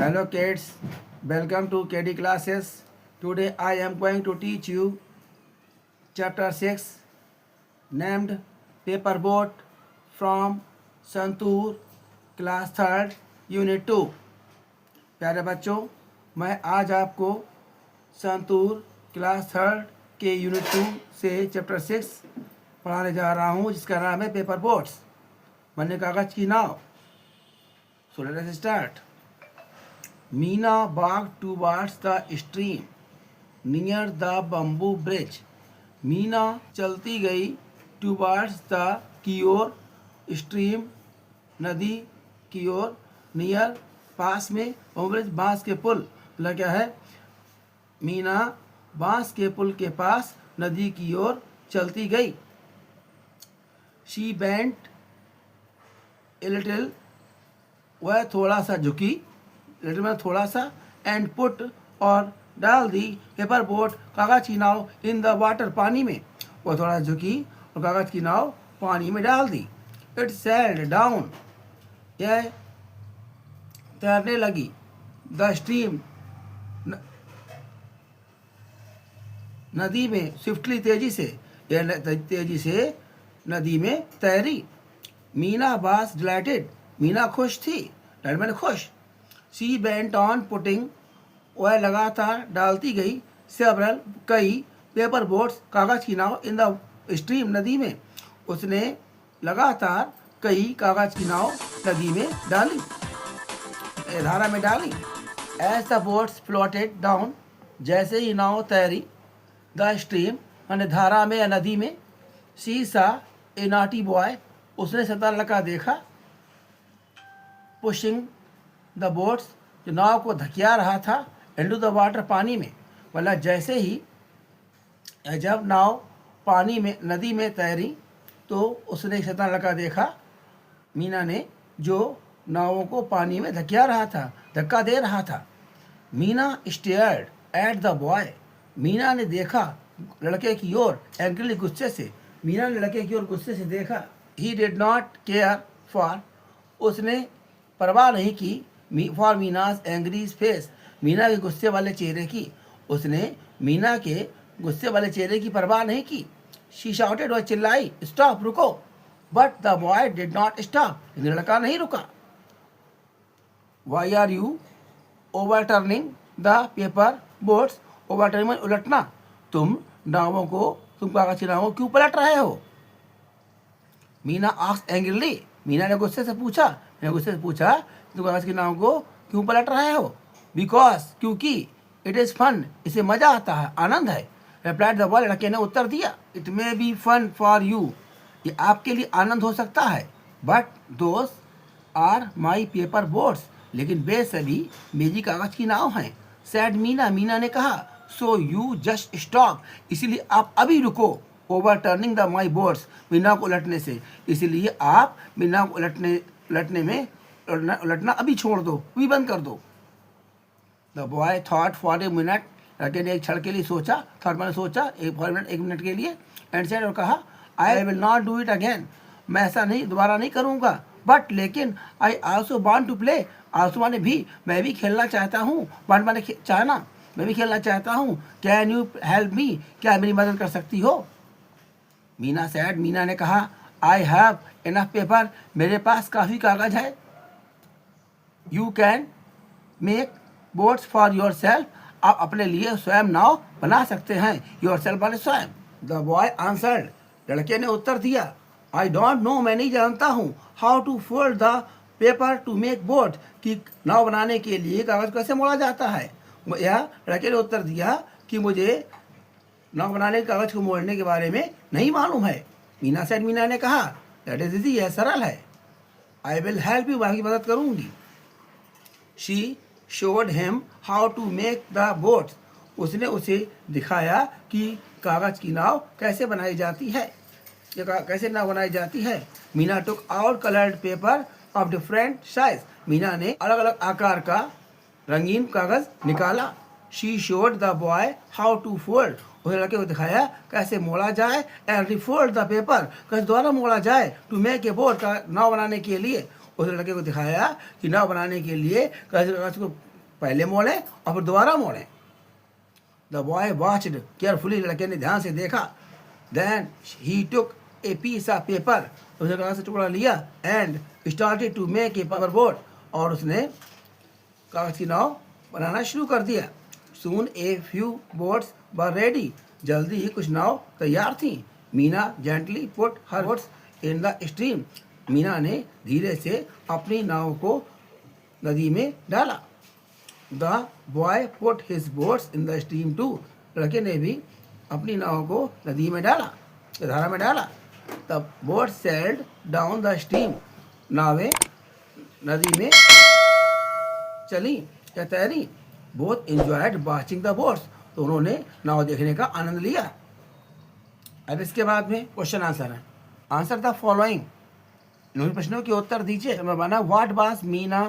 Hello kids, welcome to KD classes. Today I am going to teach you chapter 6 named Paperboat from santoor class 3rd unit 2। प्यारे बच्चों, मैं आज आपको santoor class 3rd के unit 2 से chapter 6 पढ़ाने जा रहा हूँ, जिसका नाम है पेपर बोट्स, बनने कागज की नाव। So let us start. Meena walked towards the stream near the bamboo bridge। Meena चलती गई towards the की ओर, stream नदी की ओर, near पास में, ब्रिज बांस के पुल। मतलब क्या है, मीना बांस के पुल के पास नदी की ओर चलती गई। She bent a little, वह थोड़ा सा झुकी, लिटिल में थोड़ा सा, एंड पुट और डाल दी, पेपर बोट कागज की नाव, इन द वाटर पानी में। वो थोड़ा झुकी और कागज की नाव पानी में डाल दी। इट सेल्ड डाउन, यह तैरने लगी। द स्ट्रीम नदी में, स्विफ्टली तेजी से, यह तेजी से नदी में तैरी। मीना वाज डिलाइटेड, मीना खुश थी, डिलाइटेड मैंने खुश। शी बेंट ऑन पुटिंग, वह लगातार डालती गई, सेवरल कई, पेपर बोट्स कागज की नाव, इन द स्ट्रीम नदी में। उसने लगातार कई कागज की नाव नदी में डाली, धारा में डाली। As the boats floated down, जैसे ही नाव तैरी, द स्ट्रीम यानी धारा में या नदी में। She saw a naughty boy, उसने शैतान लड़का देखा। पुशिंग द बोट्स, जो नाव को धकिया रहा था, इनटू द वाटर पानी में। मतलब जैसे ही जब नाव पानी में, नदी में तैरी, तो उसने एक शैतान लड़का देखा, मीना ने, जो नावों को पानी में धकिया रहा था, धक्का दे रहा था। Meena stared at the boy, Meena ने देखा लड़के की ओर, एंग्रीली गुस्से से। मीना ने लड़के की ओर गुस्से से देखा। He did not care for, उसने परवाह नहीं की, फॉर मीनाज एंग्री फेस, मीना के गुस्से वाले चेहरे की। उसने मीना के गुस्से वाले चेहरे की परवाह नहीं की। शी शाउटेड, वह चिल्लाई, स्टॉप, रुको। But the boy did not stop, लेकिन लड़का नहीं रुका। Why are you overturning the paper boats, overturning उलटना, तुम नावों को, तुम कागज की नावों क्यों पलट रहे हो। मीना आस्क्ड एंग्रीली, मीना ने गुस्से से पूछा, तुम कागज की नाव को क्यों पलट रहे हो। बिकॉज, क्योंकि, इट इज़ फन, इसे मज़ा आता है, आनंद है। रिप्लाइड द बॉय, लड़के ने उत्तर दिया। It may be fun for you, ये आपके लिए आनंद हो सकता है। But those are my paper boats, लेकिन वे सभी मेरी कागज की नाव हैं। सैड मीना, मीना ने कहा। सो यू जस्ट स्टॉप, इसीलिए आप अभी रुको। Over turning the my boats, Meena को उलटने से, इसीलिए आप मीना को उलटना अभी छोड़ दो, अभी बंद कर दो। The boy thought for a minute, लड़के ने एक क्षण के लिए सोचा, थॉट मैंने सोचा, एक मिनट के लिए, एंड सेड, और कहा, I will not do it again, मैं ऐसा नहीं, दोबारा नहीं करूँगा। बट लेकिन, I also want to play, also माने भी, मैं भी खेलना चाहता हूँ, वांट माने चाहना, मैं भी खेलना चाहता हूँ। कैन यू हेल्प मी, क्या मेरी मदद कर सकती हो। मीना सैड, मीना ने कहा, आई हैव इनफ पेपर, मेरे पास काफ़ी कागज है। You can make boats for your self, आप अपने लिए स्वयं नाव बना सकते हैं। योर सेल्फ वाले स्वयं। द बॉय आंसर्ड, लड़के ने उत्तर दिया। आई डोंट नो, मैं नहीं जानता हूँ। How to fold the paper to make boat, कि नाव बनाने के लिए कागज कैसे मोड़ा जाता है। यह लड़के ने उत्तर दिया कि मुझे नाव बनाने के कागज को मोड़ने के बारे में नहीं मालूम है। मीना सेड, मीना ने कहा, दैट इज इजी, यह सरल है। आई विल हेल्प यू, मैं आपकी मदद करूँगी। She showed him how to make the boats, उसने उसे दिखाया कि कागज की नाव कैसे बनाई जाती है, कैसे नाव बनाई जाती है। Meena took out coloured paper of different size, Meena ने अलग अलग आकार का रंगीन कागज निकाला। She showed the boy how to fold, उस लड़के को दिखाया कैसे मोड़ा जाए, एंड रिफोल्ड द पेपर, कैसे दोबारा मोड़ा जाए, टू मेक ए बोट, नाव बनाने के लिए। उस लड़के को दिखाया कि नाव बनाने के लिए कैसे कागज को पहले मोड़ें और फिर दोबारा मोड़ें। द बॉय वॉच्ड केयरफुली, लड़के ने ध्यान से देखा। Then he took a piece of paper, उसने कागज से टुकड़ा लिया। And started to make a paper boat, और उसने कागज की नाव बनाना शुरू कर दिया। Soon a few boats were ready, जल्दी ही कुछ नाव तैयार थी। Meena gently put her boats in the stream, Meena ने धीरे से अपनी नाव को नदी में डाला। The boy put his boats in the stream too, लड़के ने भी अपनी नाव को नदी में डाला, धारा में डाला। The boat sailed down the stream, नावें नदी में चली या तैरी। Both enjoyed watching the boats, तो उन्होंने नाव देखने का आनंद लिया। अब इसके बाद में क्वेश्चन आंसर है। आंसर द फॉलोइंग, इन प्रश्नों के उत्तर दीजिए। Number 1, what was Meena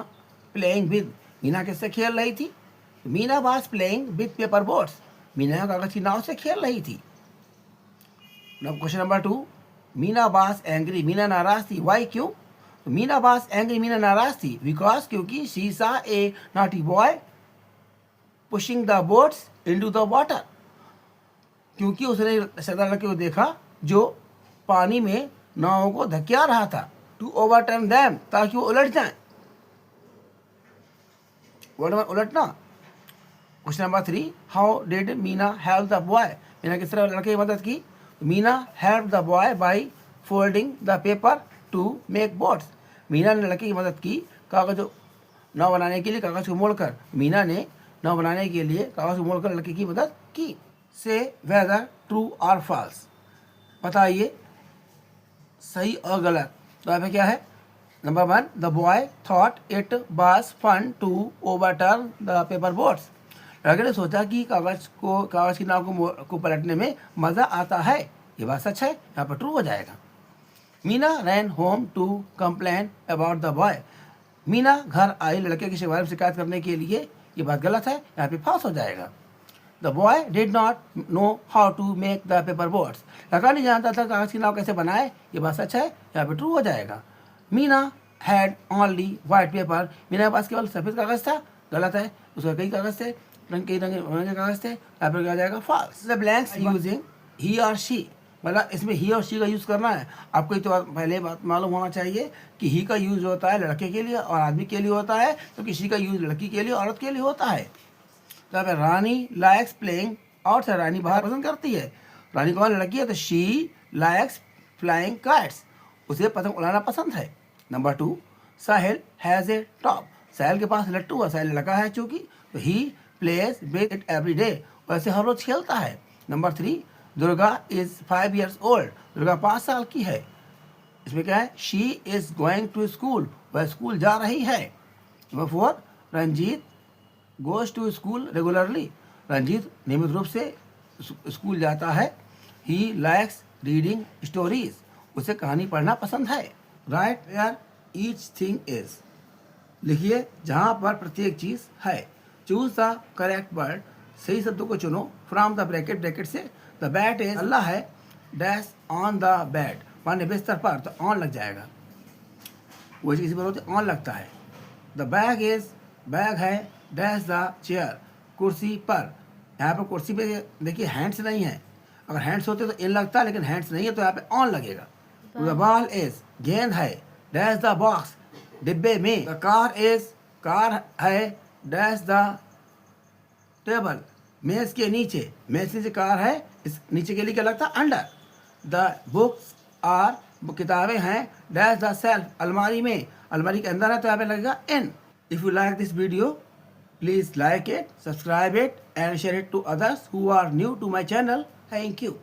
playing with, Meena किससे खेल रही थी? Meena was playing with paper boats, Meena कागज की नाव से खेल रही थी। Question number 2, Meena was angry, Meena नाराज थी। वाई, क्यों? मीना वाज एंग्री, मीना नाराज थी बिकॉज, क्योंकि she saw a naughty boy pushing the boats into the water, क्योंकि उसने शैतान लड़के को देखा जो पानी में नावों को धकेल रहा था। टू ओवरटर्न देम, ताकि वो उलट जाएं, उलटना। Question number 3, how did Meena help the boy, Meena किस तरह लड़के की मदद की? Meena help the boy by folding the paper to make boats, Meena ने लड़के की मदद की कागज नाव बनाने के लिए, कागज को मोड़कर। मीना ने नाव बनाने के लिए कागज को मोड़कर लड़के की मदद की। से वेदर ट्रू और फॉल्स, बताइए सही और गलत। तो यहाँ पे क्या है? Number 1, the boy thought it was fun to overturn the paper boats, लड़के ने सोचा कि कागज की नाव को पलटने में मज़ा आता है। ये बात सच है, यहाँ पर ट्रू हो जाएगा। Meena ran home to complain about the boy, Meena घर आई लड़के के बारे में शिकायत करने के लिए, ये बात गलत है, यहाँ पे फॉल्स हो जाएगा। The boy did not know how to make the paper boats, लड़का नहीं जानता था कागज की नाव कैसे बनाए, ये बात सच है, यहाँ पे ट्रू हो जाएगा। Meena had only white paper, Meena के पास केवल सफ़ेद कागज था, गलत है, उसका कई कागज थे, कई रंग के कागज थे, यहाँ पर क्या जाएगा? फॉल्स। द ब्लैंक्स यूजिंग ही और शी, मतलब इसमें ही और शी का यूज़ करना है। आपको तो पहले बात मालूम होना चाहिए कि ही का यूज़ होता है लड़के के लिए और आदमी के लिए होता है, तो शी का यूज़ लड़की के लिए, औरत के लिए होता है। तो यहाँ पे रानी लाइक्स प्लेइंग आउटसाइड, रानी बाहर पसंद करती है। रानी कौन? लड़की है, तो शी लाइक्स फ्लाइंग काइट्स, उसे पतंग उड़ाना पसंद है। Number 2, Sahil has a top, Sahil के पास लट्टू है, साहिल लड़का है चूँकि, तो he plays with it every day, वैसे हर रोज खेलता है। Number 3, Durga is 5 years old, Durga 5 साल की है। इसमें क्या है? She is going to school, वह स्कूल जा रही है। Number 4, Ranjit goes to school regularly, Ranjit नियमित रूप से स्कूल जाता है। ही लाइक्स रीडिंग स्टोरीज, उसे कहानी पढ़ना पसंद है। Write where each thing is, लिखिए जहाँ पर प्रत्येक चीज़ है। चूज द करेक्ट वर्ड, सही शब्दों को चुनो। फ्रॉम द ब्रैकेट, ब्रैकेट से। द बैट इज, अल्लाह है डैश ऑन द बेड, माने बिस्तर पर, तो ऑन लग जाएगा, वो किसी पर होते ऑन लगता है। द बैग इज, बैग है डैश द चेयर, कुर्सी पर। यहाँ पर कुर्सी पे देखिए हैंड्स नहीं है, अगर हैंड्स होते तो इन लगता है, लेकिन हैंड्स नहीं है तो यहाँ पे ऑन लगेगा। द बॉल इज, गेंद है डैश द बॉक्स, डिब्बे में। द कार इज, कार है डैश द टेबल, मेज के नीचे, मेज के नीचे कार है, इस नीचे के लिए क्या लगता है? अंडर। द बुक्स आर, किताबें हैं डैश द सेल्फ, अलमारी में, अलमारी के अंदर है तो यहाँ पे लगेगा in. If you like this video, please like it, subscribe it and share it to others who are new to my channel. Thank you.